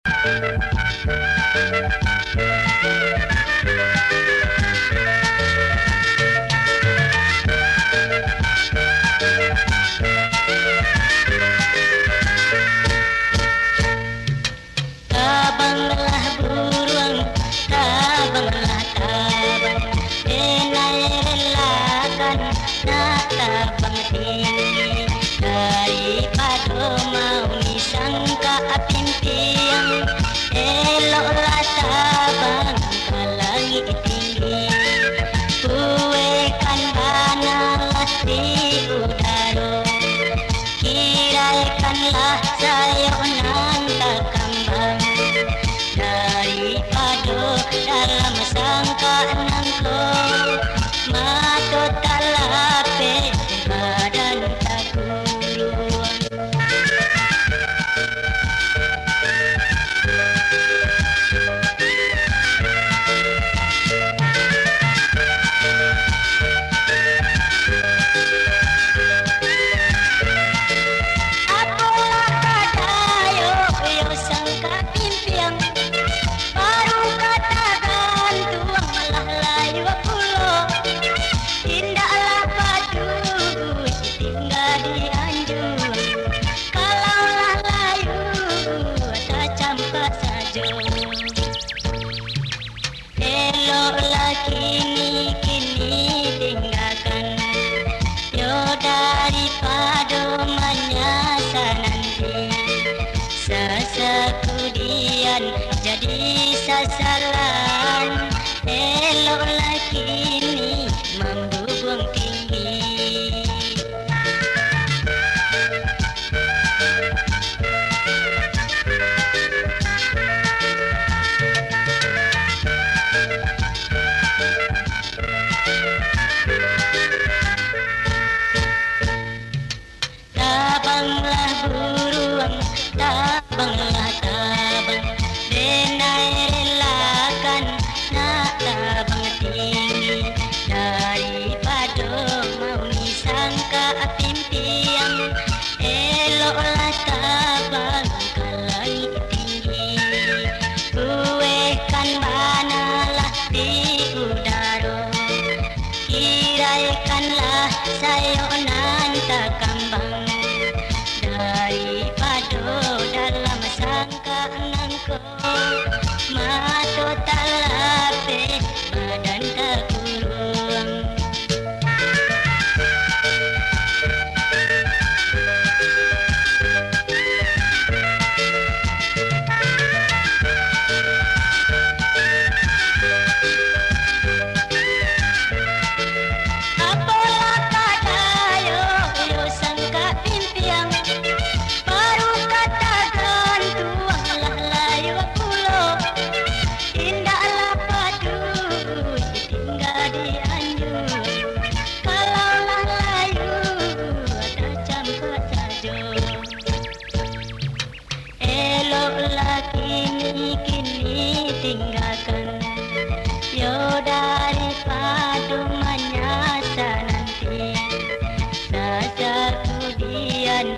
Tabanglah buruan, tabanglah tabang, denai relakan nak tabang tinggi daripada mau disangka pimpian. Eloklah tabang ke langit tinggi, kuekan banalah di udara, kiraikanlah sayur nan tak kambang daripada dalam sangkaanku. Mata tak lapis, badan tak guluan. Apalah kadayo yo sangka pimpian, baru katakan tuang malah layu pulo. Indahlah padu tinggal di anjur, kalaulah layu tak campak saja. Eloklah kini tinggalkan yo daripada menyasar nanti. Sesakudian jadi sasaran, eloklah kini membuang tinggi. Tabanglah buruan, tabanglah tabang, denai relakan nak tabang tinggi daripada mau disangka pimpian. Eloklah tabang ke langit tinggi, kuekan banalah di udara, kiraikanlah sayur nan tak kambang daripada dalam sangkaanku. Mata tak lapis, badan tak guluan. Apalah kadayo yo sangka pimpian, baru katakan tuang malah layu pulo. Indahlah padu tinggal di anjur, kalaulah layu tak campak saja. Eloklah kini tinggalkan yo daripada menyasar nanti. Sesakudian